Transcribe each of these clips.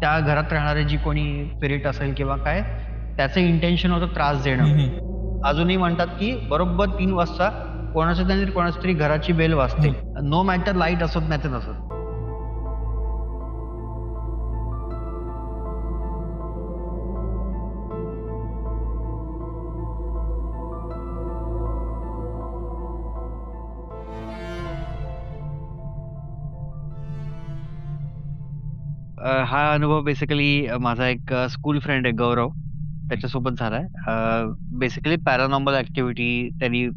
त्या घरात राहणारे जी कोणी स्पिरिट असेल किंवा काय, त्याचं इंटेन्शन होतं त्रास देणं. हं, हं. अजूनही म्हणतात, की बरोबर 3 वाजता कोणाच्या तरी घराची बेल वाजते. हं. नो मॅटर लाईट असत नाही तर नसत. हा अनुभव बेसिकली माझा एक स्कूल फ्रेंड आहे गौरव, हं. त्याच्यासोबत झालाय. बेसिकली पॅरानॉर्मल ॲक्टिव्हिटी त्यांनी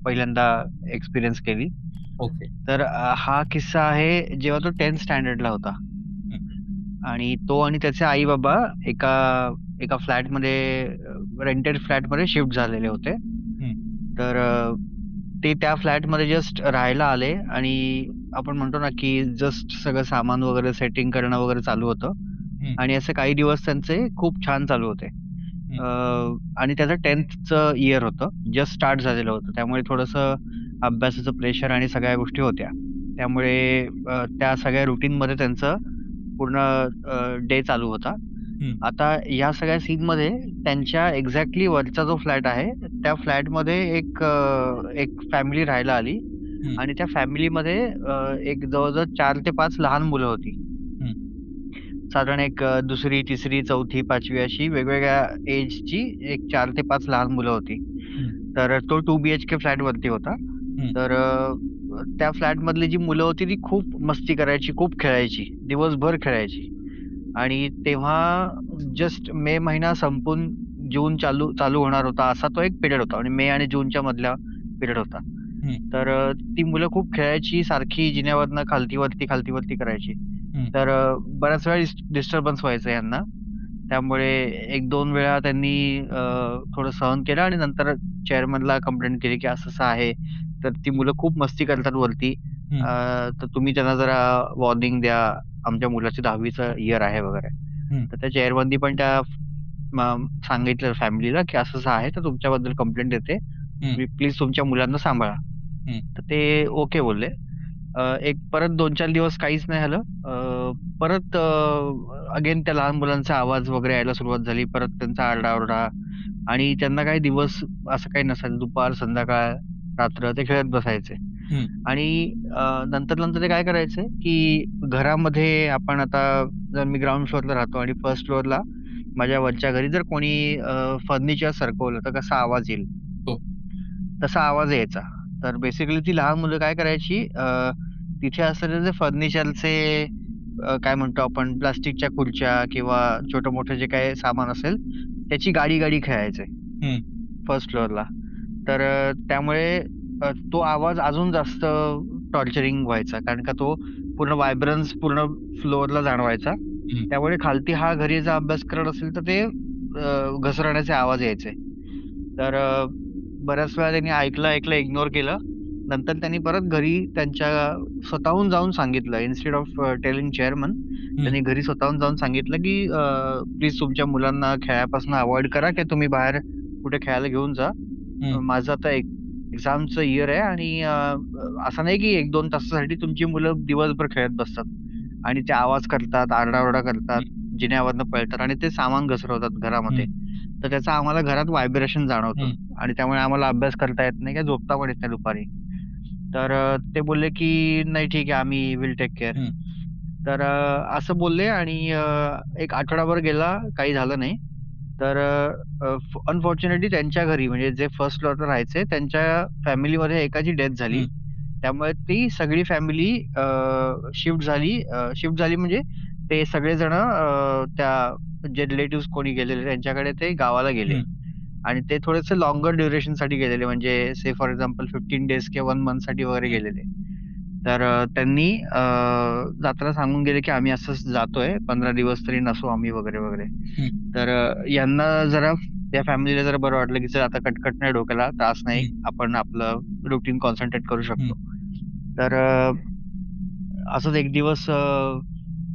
पहिल्यांदा एक्सपिरियन्स केली. ओके. तर हा किस्सा आहे जेव्हा तो 10th स्टँडर्डला होता हं, आणि तो आणि त्याचे आई-बाबा एका एका फ्लॅटमध्ये रेंटेड फ्लॅटमध्ये शिफ्ट झालेले होते. हं, तर ते त्या फ्लॅटमध्ये जस्ट राहायला आले आणि आपण म्हणतो ना, की जस्ट सगळं सामान वगैरे सेटिंग करणं वगैरे चालू होतं हं, आणि असे काही दिवस त्यांचे खूप छान चालू होते. हं, आणि त्याचं 10thचं इयर होतं. जस्ट स्टार्ट झालेलं होतं. त्यामुळे थोडंसं अभ्यासाचं प्रेशर आणि सगळ्या गोष्टी होत्या. त्यामुळे त्या सगळ्या रुटीनमध्ये त्यांचं पूर्ण डे चालू होता. हं, आता या सगळ्या सीनमध्ये त्यांच्या एक्झॅक्टली वरचा जो फ्लॅट आहे, त्या फ्लॅटमध्ये एक फॅमिली राहायला आली हं, आणि त्या फॅमिलीमध्ये एक जवळ-जवळ 4 ते 5 लहान मुलं होती. हं, साधारण एक 2री, 3री, 4थी, 5वी अशी वेगवेगळ्या एजची एक 4 ते 5 लहान मुलं होती. हं, तर तो 2 बीएचके फ्लॅटवरती होता. हं, तर त्या फ्लॅटमधली जी मुलं होती ती खूप मस्ती करायची, खूप खेळायची, दिवसभर खेळायची. आणि तेव्हा जस्ट मे महिना संपून जून चालू चालू होणार होता, असा तो एक पिरियड होता आणि मे आणि जूनच्या मधला पिरियड होता. हं, तर ती मुलं खूप खेळायची, सारखी जिन्यावरनं खालती-वरती, खालती-वरती करायची. हं, तर बऱ्याच वेळा डिस्टर्बन्स व्हायचं यांना. त्यामुळे 1-2 वेळा त्यांनी थोडं सहन केलं आणि नंतर चेअरमनला कंप्लेंट केली, की असं-असं आहे. तर ती मुलं खूप मस्ती करतात वरती. हं, तर तुम्ही त्यांना जरा वॉर्निंग द्या. आमच्या मुलाचं 10वीचं इयर आहे वगैरे. हं, तर त्या चेअरमननी पण त्या सांगितलं फॅमिलीला, की असं-असं आहे, तर तुमच्याबद्दल कंप्लेंट येते. हं, तुम्ही प्लीज तुमच्या मुलांना सांभाळा. हं, तर ते ओके बोलले. एक परत 2-4 दिवस काहीच नाही झालं. परत अगेन त्या लहान मुलांचा आवाज वगैरे यायला सुरुवात झाली. परत त्यांचा आरडा-ओरडा आणि त्यांना काही दिवस असं काही नसायचं. दुपार, संध्याकाळ, रात्र ते खेळत बसायचे. हं, आणि नंतर-नंतर ते काय करायचे, की घरामध्ये आपण आता जर मी ग्राउंड फ्लोअरला राहतो आणि फर्स्ट फ्लोअरला माझ्या वरच्या घरी जर कोणी फर्निचर सरकवलं तर कसा आवाज येईल, हो. तसा आवाज यायचा. तर बेसिकली ती लहान मुलं काय करायची तिथे असलेले जे फर्निचरचे काय म्हणतो आपण प्लास्टिकच्या खुर्च्या किंवा छोटं-मोठं जे काही सामान असेल, त्याची गाडी-गाडी खेळायचे हं, फर्स्ट फ्लोअरला. तर त्यामुळे तो आवाज अजून जास्त टॉर्चरिंग व्हायचा. कारण का तो पूर्ण व्हायब्रन्स पूर्ण फ्लोअरला जाणवायचा. हं, त्यामुळे खालती हा घरी जर अभ्यास करत असेल, तर ते घसरण्याचे आवाज यायचे. तर बऱ्याच वेळा त्यांनी ऐकलं-ऐकलं, इग्नोर केलं. नंतर त्यांनी परत घरी त्यांच्या स्वतःहून जाऊन सांगितलं इन्स्टेड ऑफ टेलिंग चेअरमन हं, त्यांनी घरी स्वतःहून जाऊन सांगितलं, की प्लीज तुमच्या मुलांना खेळापासून अव्हॉइड करा, की तुम्ही बाहेर कुठे खेळायला घेऊन जा. हं, माझं आता एक्झामचं इयर आहे आणि असं नाही, की 1-2 तासासाठी तुमची मुलं दिवसभर खेळत बसतात आणि ते आवाज करतात, आरडाओरडा करतात, हं, जिन्यावरनं पळतात आणि ते सामान घसरवतात घरामध्ये. हं, तर त्याचा आम्हाला घरात व्हायब्रेशन जाणवतं हं, आणि त्यामुळे आम्हाला अभ्यास करता येत नाही किंवा झोपता पण येत नाही दुपारी. तर ते बोलले, की "नाही ठीक आहे, आम्ही विल टेक केअर." हं, तर असं बोलले आणि एक आठवडाभर गेला, काही झालं नाही. तर अनफॉर्च्युनेटली त्यांच्या घरी म्हणजे जे फर्स्ट फ्लोअरला राहायचे, त्यांच्या फॅमिलीमध्ये एकाची डेथ झाली. हं, त्यामुळे ती सगळी फॅमिली शिफ्ट झाली म्हणजे ते सगळेजण त्या जे रिलेटिव्हज कोणी गेलेले त्यांच्याकडे ते गावाला गेले. हं, आणि ते थोडेसे लॉन्गर ड्युरेशनसाठी गेलेले म्हणजे से फॉर एक्झाम्पल 15 डेज किंवा 1 मंथसाठी वगैरे हं, गेलेले. तर त्यांनी जाताना सांगून गेले, की आम्ही असंच जातोय 15 दिवस तरी नसू आम्ही वगैरे, वगैरे. हं, तर यांना जरा त्या फॅमिलीला जरा बरं वाटलं, की चल आता कटकट नाही डोक्याला, त्रास नाही. हं, आपण आपलं रूटीन कॉन्सन्ट्रेट करू हं, शकतो. तर असंच एक दिवस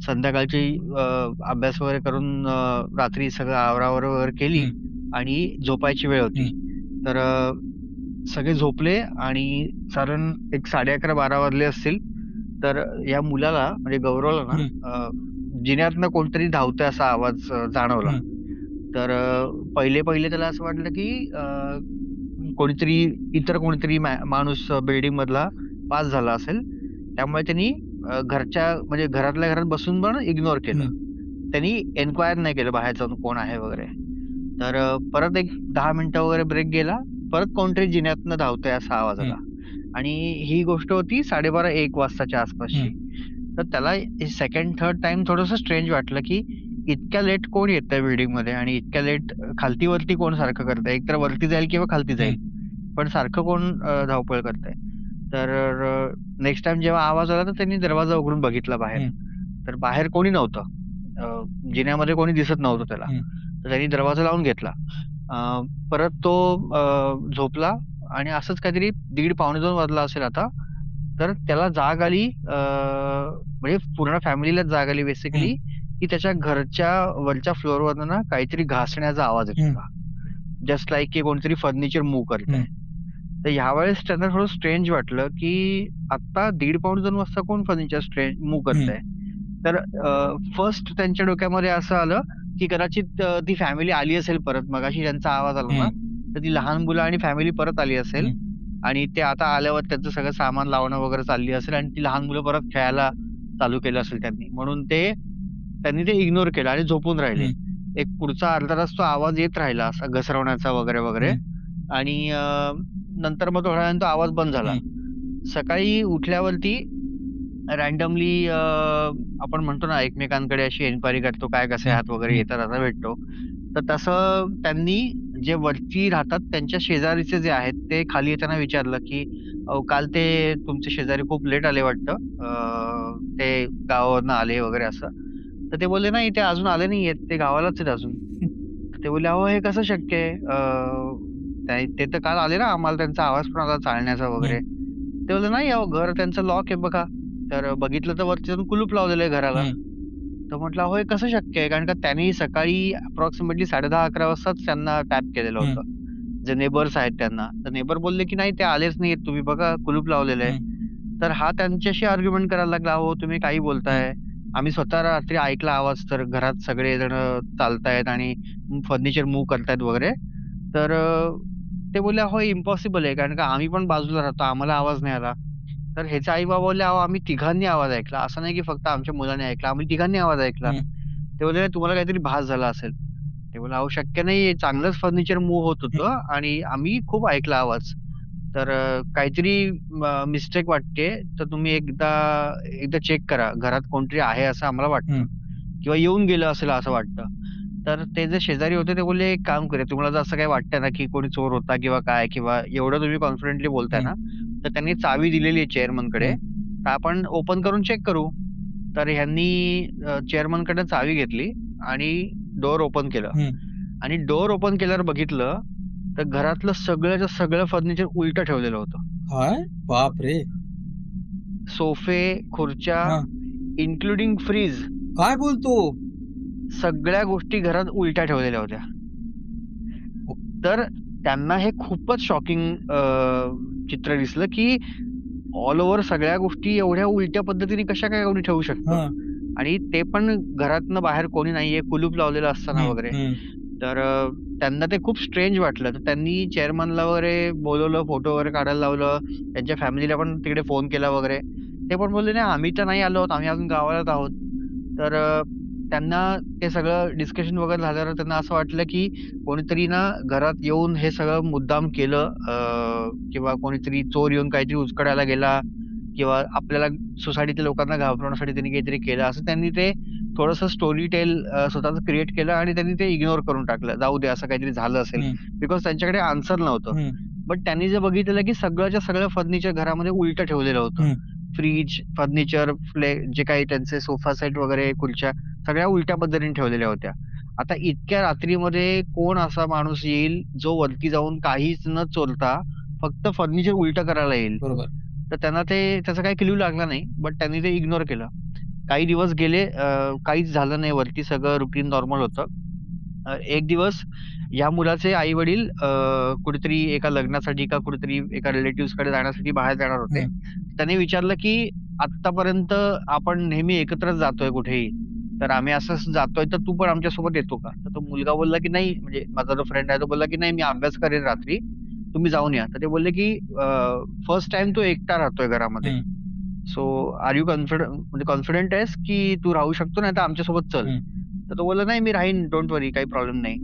संध्याकाळची अभ्यास वगैरे करून रात्री सगळं आवराआवर वगैरे केली हं, आणि झोपायची वेळ होती. हं, तर सगळे झोपले आणि साधारण एक 11:30-12:00 वाजले असतील. तर या मुलाला म्हणजे गौरवला ना हं, जिन्यातनं कोणतरी धावतंय असा आवाज जाणवला. हं. तर पहिले त्याला असं वाटलं की कोणीतरी इतर कोणीतरी माणूस बिल्डिंग मधला पास झाला असेल. त्यामुळे त्यांनी घरच्या म्हणजे घरातल्या घरात बसून पण इग्नोर केलं. हं. त्यांनी एन्क्वायर नाही केलं बाहेर जाऊन कोण आहे वगैरे. तर परत एक 10 मिनिटं वगैरे ब्रेक गेला. परत कोणतरी जिन्यातनं धावतंय असा आवाज हं. आला. आणि ही गोष्ट होती 12:30-1 वाजताच्या आसपासची. हं. तर त्याला सेकंड, थर्ड टाईम थोडंसं स्ट्रेंज वाटलं, की इतक्या लेट कोण येतंय बिल्डिंगमध्ये आणि इतक्या लेट खालती-वरती कोण सारखं करतंय? एकतर वरती जाईल किंवा खालती हं. जाईल. पण सारखं कोण धावपळ करतंय? तर नेक्स्ट टाईम जेव्हा आवाज आला, तर त्यांनी दरवाजा उघडून बघितला बाहेर. हं. तर बाहेर कोणी नव्हतं. जिन्यामध्ये कोणी दिसत नव्हतं त्याला. हं. तर त्यांनी दरवाजा लावून घेतला. अ, परत तो झोपला आणि असंच काहीतरी 1:30 पावणे 2 वाजला असेल आता. तर त्याला जाग आली म्हणजे पूर्ण फॅमिलीलाच जाग आली हं. बेसिकली, की त्याच्या घरच्या वरच्या फ्लोअरवरनं ना काहीतरी घासण्याचा आवाज येत हं. होता. जस्ट लाइक की कोणीतरी फर्निचर मूव्ह करतंय. हं. तर ह्यावेळेस त्यांना थोडं स्ट्रेंज वाटलं, की आत्ता 1:30 पावणे 2 वाजता कोण फर्निचर मूव्ह हं. करतंय? तर फर्स्ट त्यांच्या डोक्यामध्ये असं आलं, की कदाचित ती फॅमिली आली असेल परत. मगाशी त्यांचा आवाज आला ना, हं. तर ती लहान मुलं आणि फॅमिली परत आली असेल हं. आणि ते आता आल्यावर त्यांचं सगळं सामान लावणं वगैरे चालली असेल आणि ती लहान मुलं परत खेळायला चालू केलं असेल त्यांनी. म्हणून त्यांनी ते इग्नोर केलं आणि झोपून राहिले. हं. एक पुढचा अर्धा तास तो आवाज येत राहिला असा घसरवण्याचा वगैरे, वगैरे हं. आणि नंतर मग थोड्या वेळाने तो आवाज बंद झाला. हं. सकाळी उठल्यावरती रँडमली आपण म्हणतो ना एकमेकांकडे अशी एन्क्वायरी करतो, काय कसे हं. आहात वगैरे हं. येता-जाता भेटतो. तर तसं त्यांनी जे वरती राहतात त्यांच्या शेजारीचे जे आहेत ते खाली येताना विचारलं, की "अहो काल ते तुमचे शेजारी खूप लेट आले वाटतं. ते गावावरनं आले वगैरे असं." तर ते बोलले, "नाही ते अजून आले नाहीयेत. ते गावालाच आहेत अजून." तर ते बोलले, "अहो हे कसं शक्य आहे? ते तर काल आले ना आम्हाला त्यांचा आवाज पण आला चालण्याचा वगैरे." हं. ते बोलले, "नाही अहो घर त्यांचं लॉक आहे बघा." तर बघितलं तर वरती जाऊन कुलूप लावलेलं आहे घराला. हं. तर म्हटलं, "अहो, हे कसं शक्य आहे?" कारण का त्यांनी सकाळी अप्रॉक्सिमेटली 10:30-11 वाजताच त्यांना टॅप केलेलं हं. होतं. जे नेबर्स आहेत त्यांना. तर नेबर बोलले, की "नाही, ते आलेच नाहीयेत. तुम्ही बघा कुलूप लावलेलं आहे." हं. तर हा त्यांच्याशी आर्ग्युमेंट करायला लागला, "अहो, तुम्ही काही हं. बोलताय? आम्ही स्वतः रात्री ऐकला आवाज, तर घरात सगळेजण चालतायत आणि फर्निचर मूव्ह करतायत वगैरे." तर ते बोलले, "अहो, इम्पॉसिबल आहे. कारण का आम्ही पण बाजूला राहतो. आम्हाला आवाज नाही आला." तर ह्याचे आई-बाबा बोलले, "अहो, आम्ही तिघांनी आवाज ऐकला. असं नाही की फक्त आमच्या मुलाने ऐकला. आम्ही तिघांनी आवाज ऐकला." हं. ते बोलले, "तुम्हाला काहीतरी भास झाला असेल." ते बोलले, "अहो शक्य नाही. चांगलंच फर्निचर मूव्ह होत हं. होतं आणि आम्ही खूप ऐकला आवाज. तर काहीतरी मिस्टेक वाटतेय. तर तुम्ही एकदा एकदा चेक करा. घरात कोणतरी आहे असं आम्हाला वाटतं हं. किंवा येऊन गेलं असेल असं वाटतं." तर ते जे शेजारी होते ते बोलले, "एक काम करूया. तुम्हाला जर असं काही वाटतंय ना, की कोणी चोर होता किंवा काय किंवा एवढं तुम्ही कॉन्फिडेंटली बोलताय हं. ना, तर त्यांनी चावी दिलेली आहे चेअरमनकडे. हं. तर आपण ओपन करून चेक करू." तर ह्यांनी चेअरमनकडनं चावी घेतली आणि डोअर ओपन केलं हं. आणि डोअर ओपन केल्यावर बघितलं, तर घरातलं सगळंच्या सगळं फर्निचर उलटं ठेवलेलं होतं. काय? बापरे! सोफे, खुर्च्या, हां. इन्क्लुडिंग फ्रीज काय बोलतो? सगळ्या गोष्टी घरात उलट्या ठेवलेल्या होत्या. ओ तर त्यांना हे खूपच शॉकिंग चित्र दिसलं, की ऑल ओव्हर सगळ्या गोष्टी एवढ्या उलट्या पद्धतीने कशा काय कोणी ठेवू शकतं? हां. आणि ते पण घरातनं बाहेर कोणी नाहीये, कुलूप लावलेलं असताना हं. वगैरे. हं. तर त्यांना ते खूप स्ट्रेंज वाटलं. तर त्यांनी चेअरमनला वगैरे बोलवलं, फोटो वगैरे काढायला लावलं. त्यांच्या फॅमिलीला पण तिकडे फोन केला वगैरे. ते पण बोलले, "नाही आम्ही तर नाही आलो आहोत. आम्ही अजून गावालाच आहोत." तर त्यांना ते सगळं डिस्कशन वगैरे झाल्यावर त्यांना असं वाटलं, की कोणीतरी ना घरात येऊन हे सगळं मुद्दाम केलं किंवा कोणीतरी चोर येऊन काहीतरी उचकडायला गेला किंवा आपल्याला सोसायटीतल्या लोकांना घाबरवण्यासाठी त्यांनी काहीतरी केलं. असं त्यांनी ते थोडंसं स्टोरी स्वतःचं क्रिएट केलं आणि त्यांनी ते इग्नोर करून टाकलं. जाऊ दे असं काहीतरी झालं असेल. हं. बिकॉज त्यांच्याकडे आन्सर नव्हतं. हं. बट त्यांनी जे बघितलेलं, की सगळंच्या सगळं फर्निचर घरामध्ये उलटं ठेवलेलं होतं. हं. फ्रिज, फर्निचर, जे काही त्यांचे सोफा सेट वगैरे, खुर्च्या सगळ्या उलट्या पद्धतीने ठेवलेल्या होत्या. आता इतक्या रात्रीमध्ये कोण असा माणूस येईल, जो वरती जाऊन काहीच न चोरता फक्त फर्निचर उलटं करायला येईल. बरोबर. तर त्यांना त्याचा काही क्लू लागला नाही. बट त्यांनी ते इग्नोर केलं. काही दिवस गेले काहीच झालं नाही. वरती सगळं रुटीन नॉर्मल होतं. एक दिवस या मुलाचे आई-वडील कुठेतरी एका लग्नासाठी का कुठेतरी एका रिलेटिव्हजकडे जाण्यासाठी बाहेर जाणार होते. हं. त्यांनी विचारलं, की "आत्तापर्यंत आपण नेहमी एकत्रच जातोय कुठेही. तर आम्ही असंच जातोय, तर तू पण आमच्यासोबत येतो का? तर तो मुलगा बोलला, की "नाही." म्हणजे माझा जो फ्रेंड आहे तो बोलला, की "नाही, मी अभ्यास करेन रात्री. तुम्ही जाऊन या." तर ते बोलले, की "फर्स्ट टाईम तो एकटा राहतोय घरामध्ये. हं, सो आर यू म्हणजे कॉन्फिडंट आहेस, की तू राहू शकतो, नाहीतर आमच्यासोबत चल." हं, तर तो बोलला, "नाही, मी राहीन. डोंट वरी. काही प्रॉब्लेम नाही."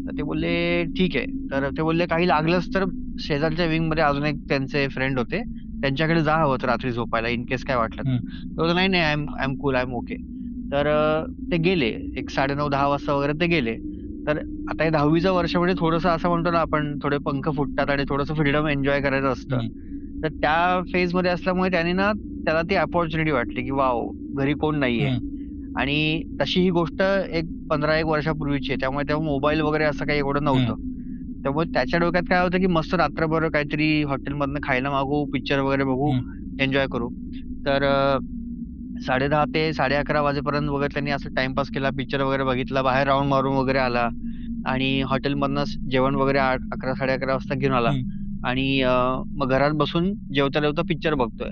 तर ते बोलले, "ठीक आहे." तर ते बोलले, "काही लागलंच तर शेजारच्या विंगमध्ये अजून एक त्यांचे फ्रेंड होते. त्यांच्याकडे जा हवं तर रात्री झोपायला इन केस काय वाटलं तर." हं, तो बोलला, "नाही, नाही. I am cool. I am okay." तर ते गेले. एक 9:30-10 वाजता वगैरे ते गेले. तर आता हे 10वीचं वर्ष म्हणजे थोडंसं असं म्हणतो ना आपण थोडे पंख फुटतात आणि थोडंसं फ्रीडम एन्जॉय करायचं असतं. हं, तर त्या फेजमध्ये असल्यामुळे त्याने ना त्याला ती अपॉर्च्युनिटी वाटली, की वॉव! घरी कोण नाहीये. हं, आणि तशी ही गोष्ट एक 15-1 वर्षापूर्वीची आहे. त्यामुळे तेव्हा मोबाईल वगैरे असं काही एवढं हं, नव्हतं. त्यामुळे त्याच्या डोक्यात काय होतं, की मस्त रात्रभर काहीतरी हॉटेलमधनं खायला मागवू, पिक्चर वगैरे बघू, हं, एन्जॉय करू. तर 10:30 ते 11:30 वाजेपर्यंत वगैरे त्यांनी असं टाईमपास केला, पिक्चर वगैरे बघितला, बाहेर राउंड मारून वगैरे आला आणि हॉटेलमधनं जेवण वगैरे 11:00 11:30 वाजता घेऊन आला हं, आणि मग घरात बसून जेवता-जेवता पिक्चर बघतोय.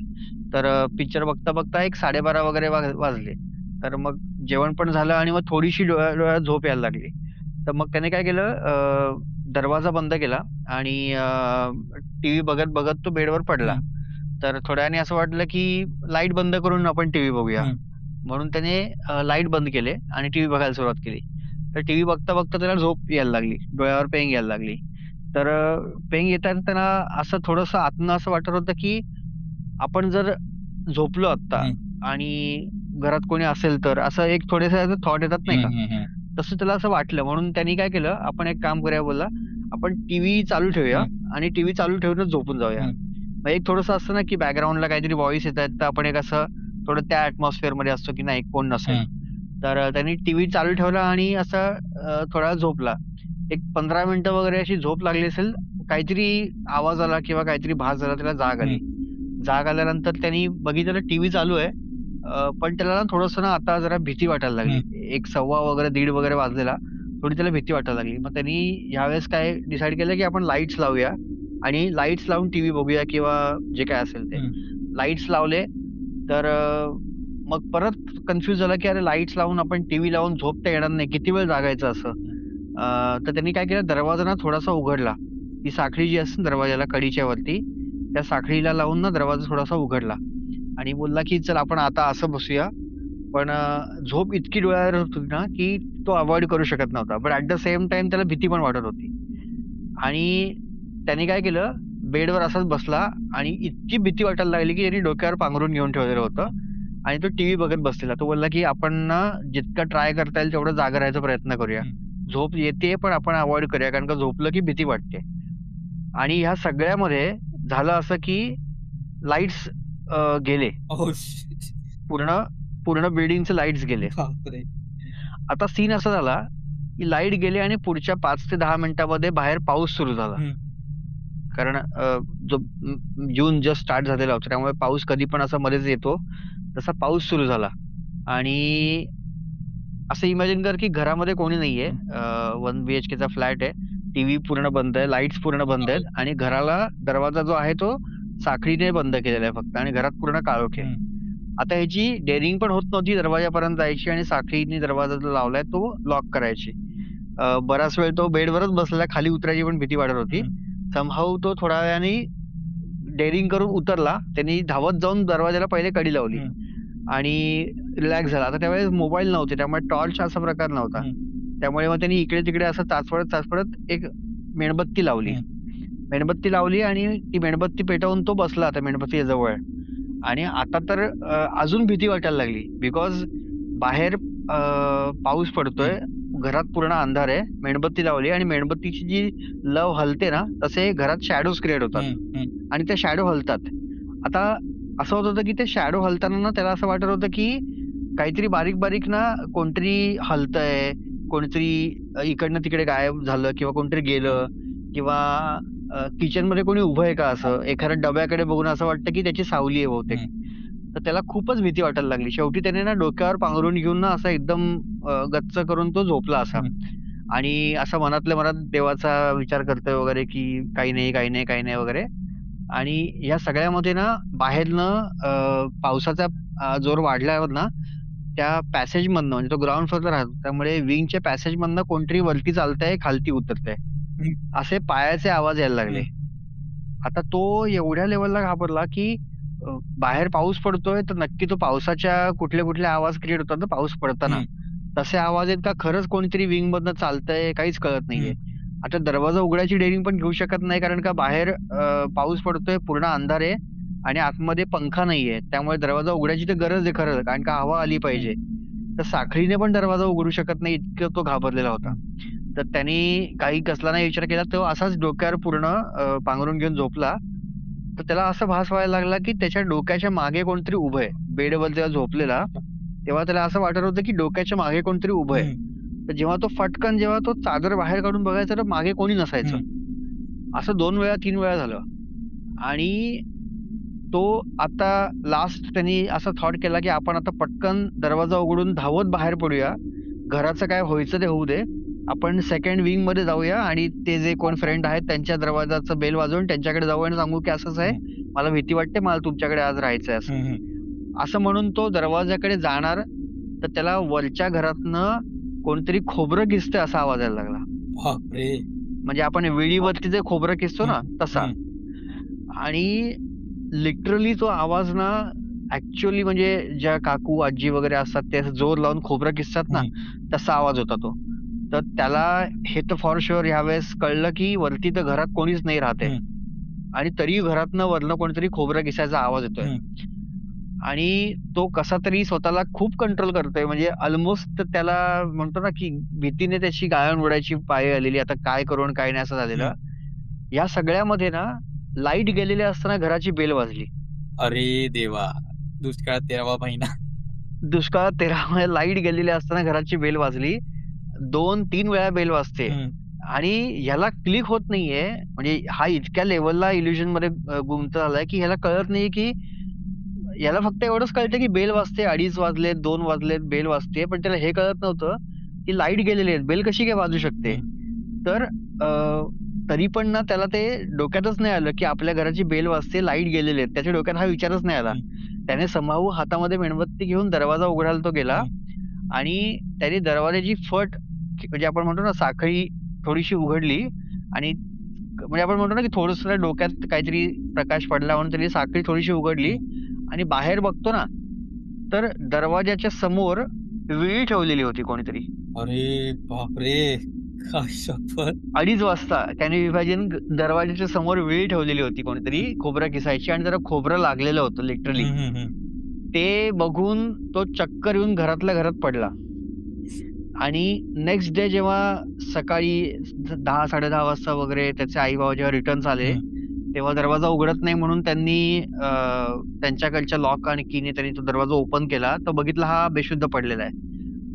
तर पिक्चर बघता-बघता एक 12:30 वगैरे वाजले. तर मग जेवण पण झालं आणि मग थोडीशी डोळ्यात झोप यायला लागली. तर मग त्याने काय केलं दरवाजा बंद केला आणि टीव्ही बघत-बघत तो बेडवर पडला. हं, तर थोड्या वेळाने असं वाटलं, की लाईट बंद करून आपण टीव्ही बघूया. हं, म्हणून त्याने लाईट बंद केले आणि टीव्ही बघायला सुरुवात केली. तर टीव्ही बघता-बघता त्याला झोप यायला लागली. डोळ्यावर पेंग यायला लागली. तर पेंग येताना त्याला असं थोडंसं आतनं असं वाटत होतं, की आपण जर झोपलो आत्ता हं, आणि घरात कोणी असेल तर, असं एक थोडेसे असे थॉट येतात नाही हं, का? हं, हं, तसं त्याला असं वाटलं म्हणून त्यांनी काय केलं, आपण एक काम करूया बोलला, आपण टीव्ही चालू ठेवूया हं, आणि टीव्ही चालू ठेवूनच झोपून जाऊया. हं, मग एक थोडंसं असतं ना, की बॅकग्राऊंडला काहीतरी व्हॉईस येतायत, तर आपण एक असं थोडं त्या ॲटमॉस्फिअरमध्ये असतो, की नाही कोण नसेल. हं, तर त्यांनी टीव्ही चालू ठेवला आणि असा थोडा वेळ झोपला. एक 15 मिनिटं वगैरे अशी झोप लागली असेल, काहीतरी आवाज आला किंवा काहीतरी भास झाला, त्याला जाग आली. हं, जाग आल्यानंतर त्यांनी बघितलं टीव्ही चालू आहे. पण त्याला ना थोडंसं ना आता जरा भीती वाटायला लागली. हं, एक 1:15 वगैरे 1:30 वगैरे वाजलेला. थोडी त्याला भीती वाटायला लागली. मग त्यांनी ह्यावेळेस काय डिसाईड केलं, की आपण लाईट्स लावूया आणि लाईट्स लावून टीव्ही बघूया किंवा जे काही असेल ते. हं, लाईट्स लावले तर मग परत कन्फ्यूज झाला, की अरे लाईट्स लावून आपण टीव्ही लावून झोप तर येणार नाही. किती वेळ जागायचं असं? तर त्यांनी काय केलं दरवाजा ना थोडासा उघडला. ती साखळी जी असते ना दरवाजाला कडीच्या वरती, त्या साखळीला लावून ना दरवाजा थोडासा उघडला आणि बोलला, की "चल आपण आता असं बसूया." पण झोप इतकी डोळ्यावर होत होती ना, की तो अव्हॉइड करू शकत नव्हता. But at the same time त्याला भीती पण वाटत होती. आणि त्याने काय केलं, बेडवर असाच बसला आणि इतकी भीती वाटायला लागली, की त्याने डोक्यावर पांघरून घेऊन ठेवलेलं होतं आणि तो टीव्ही बघत बसलेला. तो बोलला, की "आपण ना जितकं ट्राय करता येईल तेवढं जागा राहायचा प्रयत्न करूया. हं. झोप येतेय पण आपण अव्हॉइड करूया कारण का झोपलं की भीती वाटते." आणि ह्या सगळ्यामध्ये झालं असं, की लाईट्स गेले. Oh shit! पूर्ण पूर्ण बिल्डिंगचे लाईट्स गेले. बापरे! आता सीन असा झाला, की लाईट गेले आणि पुढच्या 5 ते 10 मिनिटामध्ये बाहेर पाऊस सुरू झाला. हं, कारण जो जून जस्ट स्टार्ट झालेला होता. त्यामुळे पाऊस कधी पण असा मध्येच येतो. तसा पाऊस सुरू झाला आणि असं इमॅजिन कर, की घरामध्ये कोणी नाहीये. हं. 1 बीएचकेचा फ्लॅट आहे. टीव्ही पूर्ण बंद आहे, लाईट्स पूर्ण बंद आहेत आणि घराला दरवाजा जो आहे तो साखळीने बंद केलेला आहे फक्त आणि घरात पूर्ण काळोख आहे. हं, आता ह्याची डेअरिंग पण होत नव्हती दरवाजापर्यंत जायची आणि साखळीने दरवाजा जो लावलाय तो लॉक करायची. बराच वेळ तो बेडवरच बसलेला, खाली उतरायची पण भीती वाटत होती. हं, समहाऊ तो थोड्या वेळाने डेअरिंग करून उतरला. त्यांनी धावत जाऊन दरवाजाला पहिले कडी लावली हं, आणि रिलॅक्स झाला. आता त्यावेळेस मोबाईल नव्हते, त्यामुळे टॉर्च असा प्रकार नव्हता. हं, त्यामुळे मग त्यांनी इकडे-तिकडे असं चाचपडत एक मेणबत्ती लावली. हं, मेणबत्ती लावली आणि ती मेणबत्ती पेटवून तो बसला आता मेणबत्तीच्या जवळ आणि आता तर अजून भीती वाटायला लागली. बिकॉज बाहेर पाऊस पडतोय, हं, घरात पूर्ण अंधार आहे. मेणबत्ती लावली आणि मेणबत्तीची जी लव हलते ना, तसे घरात शॅडोज क्रिएट होतात हं, हं, आणि त्या शॅडो हलतात. आता असं होत होतं, की ते शॅडो हलताना ना त्याला असं वाटत होतं, की काहीतरी बारीक-बारीक ना कोणतरी हलतंय, कोणीतरी इकडनं तिकडे गायब झालं किंवा कोणतरी हं, गेलं किंवा किचनमध्ये कोणी उभं आहे का असं? एखाद्या डब्याकडे बघून असं वाटतं, की त्याची सावली आहे बहुतेक. हं, तर त्याला खूपच भीती वाटायला लागली. शेवटी त्याने ना डोक्यावर पांघरून घेऊन ना असा एकदम गच्च करून तो झोपला असा. हं, आणि असा मनातल्या मनात देवाचा विचार करतोय वगैरे, की काही नाही, काही नाही, काही नाही वगैरे. आणि ह्या सगळ्यामध्ये ना बाहेरनं पावसाचा जोर वाढल्यावर ना त्या पॅसेजमधनं म्हणजे तो ग्राउंड फ्लोअरला राहतो. त्यामुळे विंगच्या पॅसेजमधनं कोणतरी वरती चालतंय, खालती उतरतंय. हं, असे पायाचे आवाज यायला लागले. हं, आता तो एवढ्या लेव्हलला घाबरला, की बाहेर पाऊस पडतोय, तर नक्की तो पावसाच्या कुठले-कुठले आवाज क्रिएट होतात ना पाऊस पडताना. हं, तसे आवाज आहेत का खरंच कोणीतरी विंगमधनं चालतंय काहीच कळत नाहीये. हं, आता दरवाजा उघडायची डेअरिंग पण घेऊ शकत नाही कारण का बाहेर पाऊस पडतोय, पूर्ण अंधार आहे आणि आतमध्ये पंखा नाहीये. त्यामुळे दरवाजा उघडायची तर गरज आहे खरं कारण का हवा आली हं, पाहिजे. तर साखळीने पण दरवाजा उघडू शकत नाही इतकं तो घाबरलेला होता. हं. तर त्यांनी काही कसला नाही विचार केला. तो असाच डोक्यावर पूर्ण पांघरून घेऊन झोपला. तर त्याला असा भास व्हायला लागला, की त्याच्या डोक्याच्या मागे कोणतरी उभं आहे. बेडवर जेव्हा झोपलेला, तेव्हा त्याला असं वाटत होतं, की डोक्याच्या मागे कोणतरी उभं आहे. हं, तर जेव्हा तो चादर बाहेर काढून बघायचा तर मागे कोणी नसायचं. हं. असं 2 वेळा 3 वेळा झालं आणि तो आता लास्ट त्यांनी असा थॉट केला, की आपण आता पटकन दरवाजा उघडून धावत बाहेर पडूया. घराचं काय व्हायचं ते होऊ दे. आपण सेकंड विंगमध्ये जाऊया आणि ते जे कोण फ्रेंड आहेत त्यांच्या दरवाजाचं बेल वाजवून त्यांच्याकडे जाऊ आणि सांगू, की असंच आहे. हं, मला भीती वाटते. मला तुमच्याकडे आज राहायचंय असं. हं, हं. असं म्हणून तो दरवाजाकडे जाणार, तर त्याला वरच्या घरातनं कोणतरी खोबरं किसतंय असा आवाज यायला लागला. बापरे! म्हणजे आपण विळीवरती जे खोबरं किसतो हं, ना, तसा. हं, आणि लिटरली तो आवाज ना ॲक्चुअली म्हणजे ज्या काकू, आजी वगैरे असतात ते असं जोर लावून खोबरं किसतात ना, हं, तसा आवाज होता तो. तर त्याला हे तर फॉर शुअर ह्यावेळेस कळलं, की वरती तर घरात कोणीच नाही राहत आहे. हं, आणि तरी घरातनं वरनं कोणीतरी खोबरं किसायचा आवाज येतोय. हं. आणि तो कसातरी स्वतःला खूप कंट्रोल करतोय. म्हणजे अल्मोस्ट त्याला म्हणतो ना, की भीतीने त्याची गाळण उडायची पाळी आलेली. आता काय करू आणि काय नाही असं झालेलं. हं. या सगळ्यामध्ये ना लाईट गेलेली असताना घराची बेल वाजली. अरे देवा! दुष्काळात 13वा महिना. दुष्काळात 13 वेळा लाईट गेलेली असताना घराची बेल वाजली. 2-3 वेळा बेल वाजते हं, आणि ह्याला क्लिक होत नाहीये. म्हणजे हा इतक्या लेव्हलला इल्युजनमध्ये गुंत झालाय, की ह्याला कळत नाहीये, की याला फक्त एवढंच कळतं, की बेल वाजते, 2:30 वाजलेत, 2 वाजलेत, बेल वाजतेय. पण त्याला हे कळत नव्हतं, की लाईट गेलेली आहे. बेल कशी काय वाजू शकते? हं, तर तरी पण ना त्याला ते डोक्यातच नाही आलं, की आपल्या घराची बेल वाजते, लाईट गेलेली आहे. त्याच्या डोक्यात हा विचारच नाही आला. हं, त्याने समहाऊ हातामध्ये मेणबत्ती घेऊन दरवाजा उघडायला तो गेला हं, आणि त्याने दरवाजाची फट म्हणजे आपण म्हणतो ना साखळी थोडीशी उघडली आणि म्हणजे आपण म्हणतो ना, की थोडंसं डोक्यात काहीतरी प्रकाश पडला म्हणून त्याने साखळी थोडीशी उघडली हं. आणि बाहेर बघतो ना, तर दरवाजाच्या समोर विळी ठेवलेली होती कोणीतरी. अरे बापरे! काय शपथ! 2:30 वाजता त्याने विभाजन दरवाजाच्या समोर विळी ठेवलेली होती कोणीतरी खोबरं किसायची आणि त्याला खोबरं लागलेलं होतं लिटरली. हं, हं, हं. ते बघून तो चक्कर येऊन घरातल्या घरात पडला. आणि नेक्स्ट डे जेव्हा सकाळी 10-10:30 वाजता वगैरे त्याचे आई-बाबा जेव्हा रिटर्न्स आले, हं, तेव्हा दरवाजा उघडत नाही म्हणून त्यांनी त्यांच्याकडच्या लॉक आणि कीने त्यांनी तो दरवाजा ओपन केला, तर बघितलं हा बेशुद्ध पडलेला आहे.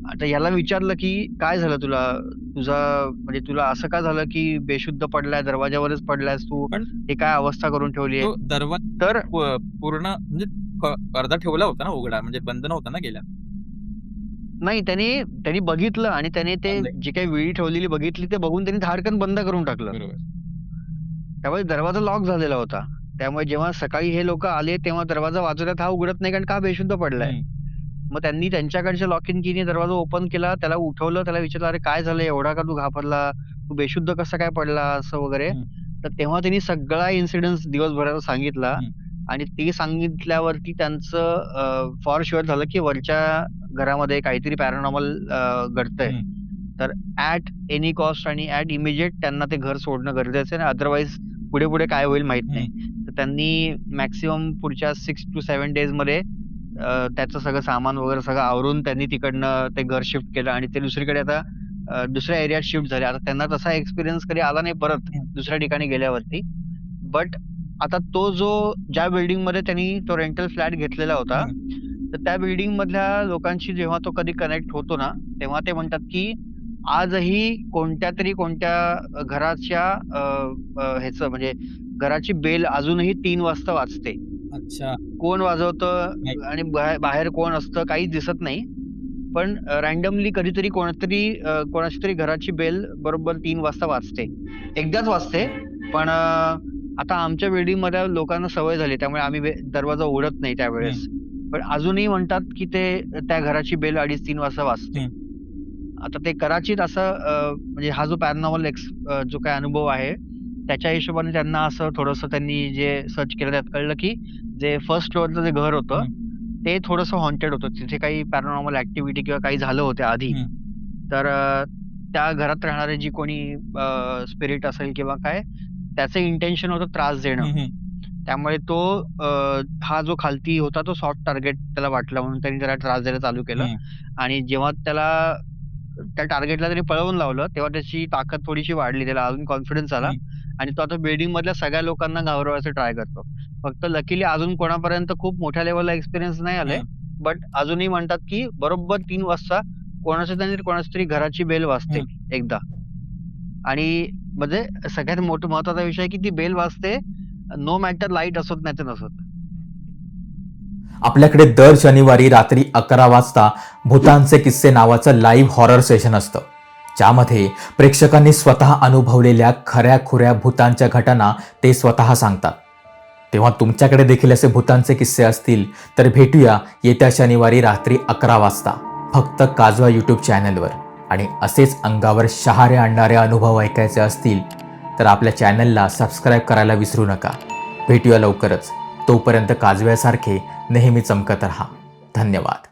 आता ह्याला विचारलं, की "काय झालं तुला? म्हणजे तुला असं का झालं, की बेशुद्ध पडलाय, दरवाजावरच पडलायस तू? पण हे काय अवस्था करून ठेवली आहे?" तो दरवाजा तर पूर्ण म्हणजे अर्धा ठेवला होता ना उघडा, म्हणजे बंद नव्हता ना केला? नाही त्याने त्याने बघितलं आणि त्याने ते चाललंय. जी काही विळी ठेवलेली बघितली, ते बघून त्यांनी धाडकन बंद करून टाकलं. बरोबर. त्यामुळे दरवाजा लॉक झालेला होता. त्यामुळे जेव्हा सकाळी हे लोकं आले, तेव्हा दरवाजा वाजवल्यात हा उघडत नाही कारण का बेशुद्ध पडलाय. हं, मग त्यांनी त्यांच्याकडच्या लॉक इन कीने दरवाजा ओपन केला. त्याला उठवलं. त्याला विचारलं, "अरे काय झालं? एवढा का तू घाबरला? तू बेशुद्ध कसा काय पडला?" असं वगैरे. हं, तर तेव्हा त्यांनी सगळा इन्सिडन्स दिवसभराचा सांगितला हं, आणि ते सांगितल्यावरती त्यांचं फॉर शुअर झालं, की वरच्या घरामध्ये काहीतरी पॅरानॉर्मल घडतंय. हं, तर ॲट एनी कॉस्ट आणि ॲट इमिडिएट त्यांना ते घर सोडणं गरजेचं आहे. अदरवाईज पुढे-पुढे काय होईल माहीत हं, नाही. तर त्यांनी मॅक्सिमम पुढच्या 6 to 7 डेजमध्ये त्याचं सगळं सामान वगैरे सगळं आवरून त्यांनी तिकडनं ते घर शिफ्ट केलं आणि ते दुसरीकडे आता दुसऱ्या एरियात शिफ्ट झाले. आता त्यांना तसा एक्सपिरियन्स कधी आला नाही परत हं, दुसऱ्या ठिकाणी गेल्यावरती. बट आता ज्या बिल्डिंगमध्ये त्यांनी तो रेंटल फ्लॅट घेतलेला होता, हं. तर त्या बिल्डिंगमधल्या लोकांशी जेव्हा तो कधी कनेक्ट होतो ना, तेव्हा ते म्हणतात, की आजही कोणत्या घराच्या अ, अ, ह्याचं म्हणजे घराची बेल अजूनही 3 वाजता वाजते. अच्छा. कोण वाजवतं नाही. आणि बाहेर कोण असतं काहीच दिसत नाही. पण रँडमली कधीतरी कोणाची तरी घराची बेल बरोबर 3 वाजता वाजते. एकदाच वाजते, पण आता आमच्या बिल्डिंगमधल्या लोकांना सवय झाली त्यामुळे आम्ही दरवाजा उघडत नाही हं. त्यावेळेस. पण अजूनही म्हणतात, की ते त्या घराची बेल 2:30-3 वाजता वाजते. आता ते कदाचित असं म्हणजे हा जो पॅरानॉर्मल जो काही अनुभव आहे, त्याच्या हिशोबाने त्यांना असं थोडंसं त्यांनी जे सर्च केलं त्यात कळलं, की जे फर्स्ट फ्लोअरचं जे घर होतं, ते थोडंसं हॉन्टेड होतं. तिथे काही पॅरानॉर्मल ॲक्टिव्हिटी किंवा काही झालं होतं आधी. तर त्या घरात राहणारे जी कोणी स्पिरिट असेल किंवा काय, त्याचं इंटेन्शन होतं त्रास देणं. त्यामुळे तो हा जो खालती होता तो सॉफ्ट टार्गेट त्याला वाटलं म्हणून त्यांनी त्याला त्रास द्यायला चालू केलं आणि जेव्हा त्याला त्या टार्गेटला त्यांनी पळवून लावलं, तेव्हा त्याची ताकद थोडीशी वाढली. त्याला अजून कॉन्फिडन्स आला आणि तो आता बिल्डिंगमधल्या सगळ्या लोकांना घाबरवायचा ट्राय करतो. फक्त लकीली अजून कोणापर्यंत खूप मोठ्या लेव्हलला एक्सपिरियन्स नाही आले. बट अजूनही म्हणतात, की बरोबर 3 वाजता कोणाच्या तरी घराची बेल वाजते एकदा आणि म्हणजे सगळ्यात महत्त्वाचा विषय आहे, की ती बेल वाजते नो मॅटर लाईट असोत नाही तर नसोत. आपल्याकडे दर शनिवारी रात्री 11 वाजता भूतांचे किस्से नावाचं लाईव्ह हॉरर सेशन असतं, ज्यामध्ये प्रेक्षकांनी स्वतः अनुभवलेल्या खऱ्या-खुऱ्या भूतांच्या घटना ते स्वतः सांगतात. तेव्हा तुमच्याकडे देखील असे भूतांचे किस्से असतील तर भेटूया येत्या शनिवारी रात्री 11 वाजता फक्त काजवा यूट्यूब चॅनलवर. आणि असेच अंगावर शहारे आणणारे अनुभव ऐकायचे असतील तर आपल्या चॅनलला सबस्क्राईब करायला विसरू नका. भेटूया लवकरच. तोपर्यंत काजव्यासारखे नेहमी चमकत रहा. धन्यवाद.